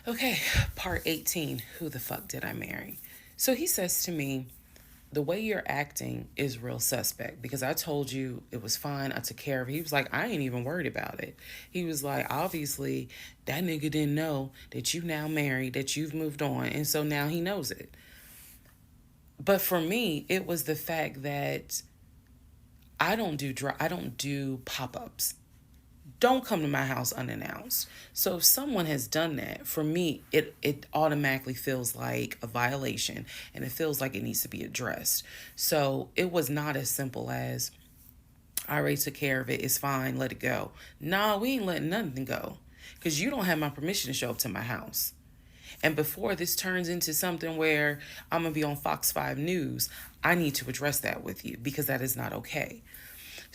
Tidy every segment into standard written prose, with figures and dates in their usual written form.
Okay, part 18. Who the fuck did I marry? So he says to me, the way you're acting is real suspect because I told you it was fine. I took care of it. He was like, I ain't even worried about it. He was like, obviously, that nigga didn't know that you now married, that you've moved on. And so now he knows it. But for me, it was the fact that I don't do pop-ups. Don't come to my house unannounced. So if someone has done that, for me, it automatically feels like a violation and it feels like it needs to be addressed. So it was not as simple as I already took care of it, it's fine, let it go. Nah, we ain't letting nothing go. Cause you don't have my permission to show up to my house. And before this turns into something where I'm gonna be on Fox 5 News, I need to address that with you because that is not okay.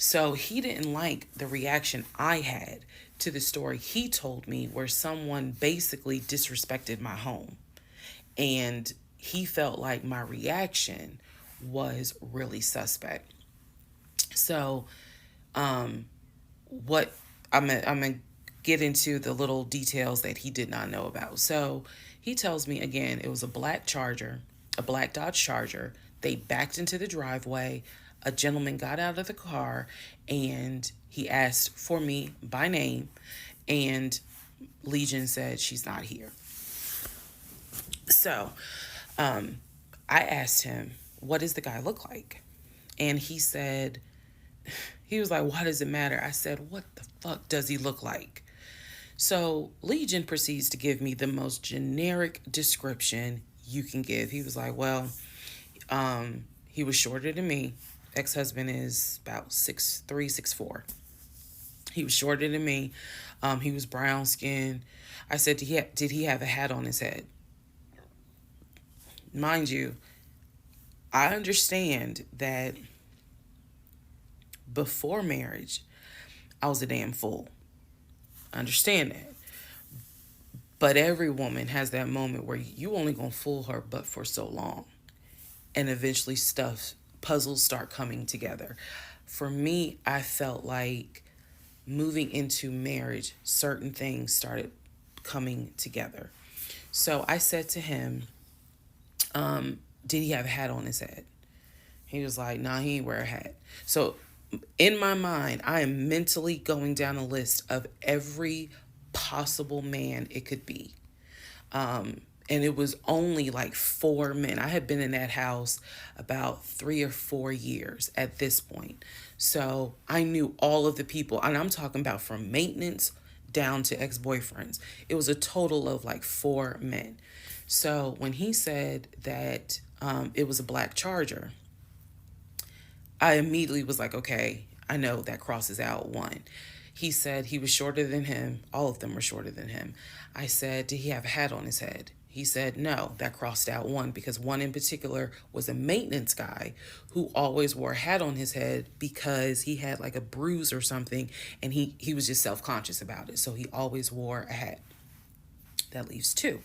So he didn't like the reaction I had to the story he told me, where someone basically disrespected my home. And he felt like my reaction was really suspect. So, what I'm gonna get into the little details that he did not know about. So, he tells me again it was a black Charger, a black Dodge Charger. They backed into the driveway. A gentleman got out of the car and he asked for me by name, and Legion said she's not here. So, I asked him, what does the guy look like? And he said, he was like, why does it matter? I said, what the fuck does he look like? So Legion proceeds to give me the most generic description you can give. He was like, well, he was shorter than me. Ex-husband is about 6'3", 6'4". He was shorter than me. He was brown skinned. I said, did he have a hat on his head? Mind you, I understand that before marriage, I was a damn fool. I understand that. But every woman has that moment where you only gonna fool her but for so long. And eventually puzzles start coming together. For me, I felt like moving into marriage, certain things started coming together. So I said to him, did he have a hat on his head? He was like, nah, he ain't wear a hat. So in my mind, I am mentally going down a list of every possible man it could be. And it was only like four men. I had been in that house about 3 or 4 years at this point. So I knew all of the people, and I'm talking about from maintenance down to ex boyfriends. It was a total of like four men. So when he said that it was a black Charger, I immediately was like, okay, I know that crosses out one. He said he was shorter than him. All of them were shorter than him. I said, did he have a hat on his head? He said, no, that crossed out one because one in particular was a maintenance guy who always wore a hat on his head because he had like a bruise or something, and he was just self conscious about it. So he always wore a hat. That leaves two.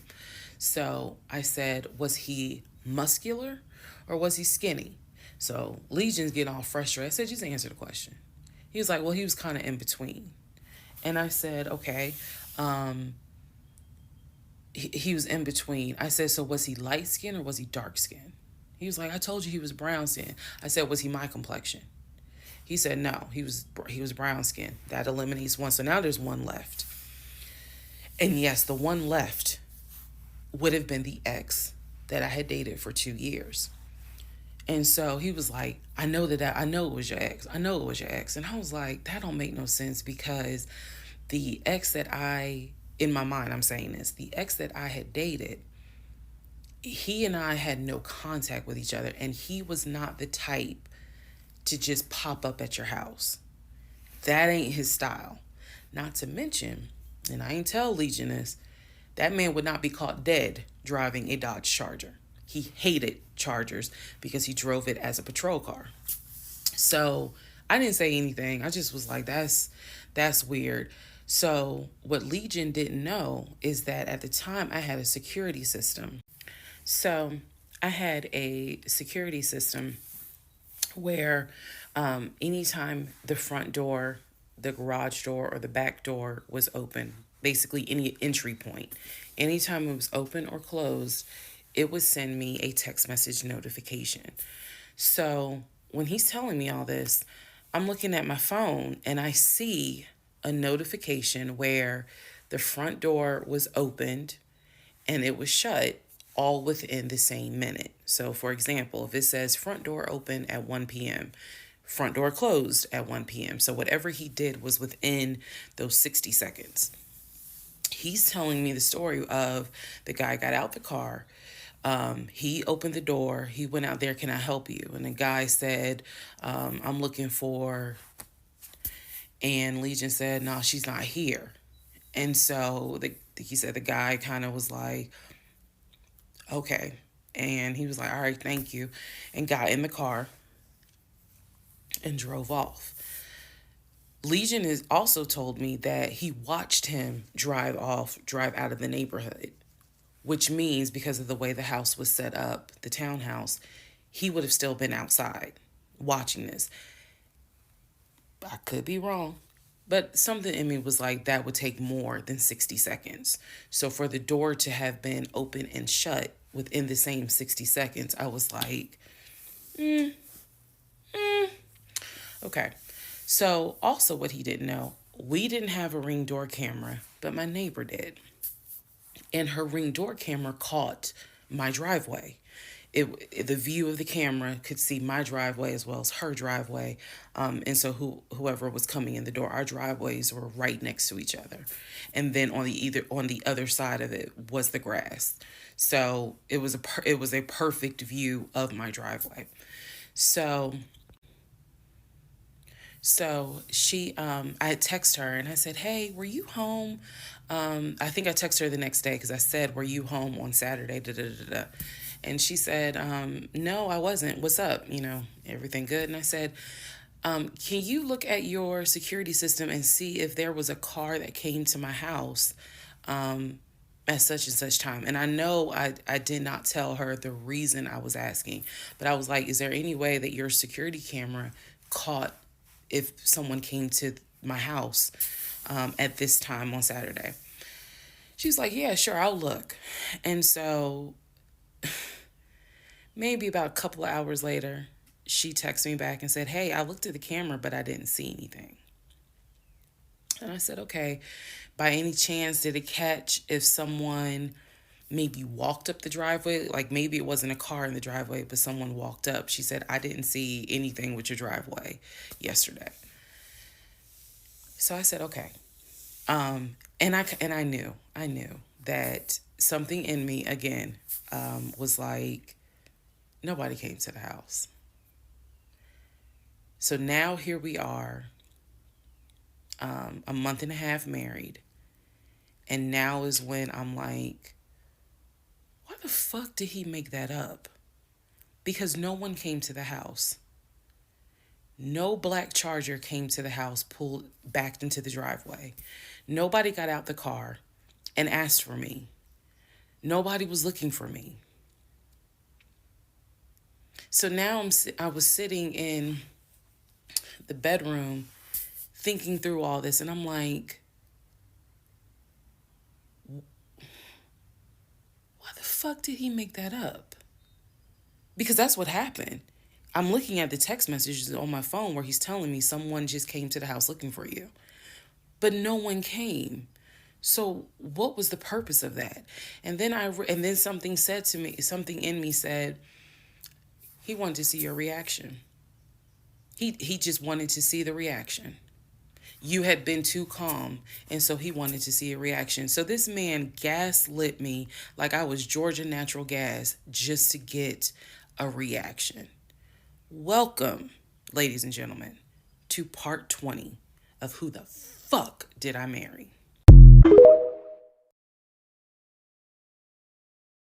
So I said, was he muscular or was he skinny? So Legion's getting all frustrated. I said, just answer the question. He was like, well, he was kind of in between. And I said, okay. He was in between. I said, so was he light skin or was he dark skin? He was like, I told you he was brown skin. I said, was he my complexion? He said, no, he was brown skin. That eliminates one. So now there's one left. And yes, the one left would have been the ex that I had dated for 2 years. And so he was like, I know it was your ex. I know it was your ex. And I was like, that don't make no sense because the ex that in my mind, I'm saying this, the ex that I had dated, he and I had no contact with each other. And he was not the type to just pop up at your house. That ain't his style. Not to mention, and I ain't tell Legion this, that man would not be caught dead driving a Dodge Charger. He hated Chargers because he drove it as a patrol car. So I didn't say anything. I just was like, that's weird. So what Legion didn't know is that at the time I had a security system. So I had a security system where anytime the front door, the garage door, or the back door was open, basically any entry point. Anytime it was open or closed, it would send me a text message notification. So when he's telling me all this, I'm looking at my phone and I see a notification where the front door was opened and it was shut all within the same minute. So, for example, if it says front door open at 1 p.m., front door closed at 1 p.m. So, whatever he did was within those 60 seconds. He's telling me the story of the guy got out the car. He opened the door. He went out there. Can I help you? And the guy said, I'm looking for. And Legion said, no, she's not here. And so he said the guy kind of was like, okay. And he was like, all right, thank you. And got in the car and drove off. Legion has also told me that he watched him drive out of the neighborhood, which means because of the way the house was set up, the townhouse, he would have still been outside watching this. I could be wrong, but something in me was like, that would take more than 60 seconds. So for the door to have been open and shut within the same 60 seconds, I was like, okay. So also what he didn't know, we didn't have a Ring door camera, but my neighbor did. And her Ring door camera caught my driveway. The view of the camera could see my driveway as well as her driveway. And so whoever was coming in the door, our driveways were right next to each other. And then on the other side of it was the grass. So it was a perfect view of my driveway. So she, I had texted her and I said, hey, were you home? I think I texted her the next day because I said, were you home on Saturday? And she said, no, I wasn't. What's up? Everything good? And I said, can you look at your security system and see if there was a car that came to my house at such and such time? And I know I did not tell her the reason I was asking, but I was like, is there any way that your security camera caught if someone came to my house at this time on Saturday? She's like, yeah, sure, I'll look. And so maybe about a couple of hours later, she texted me back and said, hey, I looked at the camera, but I didn't see anything. And I said, okay, by any chance, did it catch if someone maybe walked up the driveway? Like maybe it wasn't a car in the driveway, but someone walked up. She said, I didn't see anything with your driveway yesterday. So I said, okay. And I knew that something in me, again, was like, nobody came to the house. So now here we are, a month and a half married. And now is when I'm like, why the fuck did he make that up? Because no one came to the house. No black Charger came to the house, backed into the driveway. Nobody got out the car and asked for me. Nobody was looking for me. So now I was sitting in the bedroom thinking through all this, and I'm like, why the fuck did he make that up? Because that's what happened. I'm looking at the text messages on my phone where he's telling me someone just came to the house looking for you. But no one came. So what was the purpose of that? And then something said to me, something in me said, he wanted to see your reaction. He just wanted to see the reaction. You had been too calm, and so he wanted to see a reaction. So this man gaslit me like I was Georgia Natural Gas just to get a reaction. Welcome, ladies and gentlemen, to part 20 of Who the Fuck Did I Marry?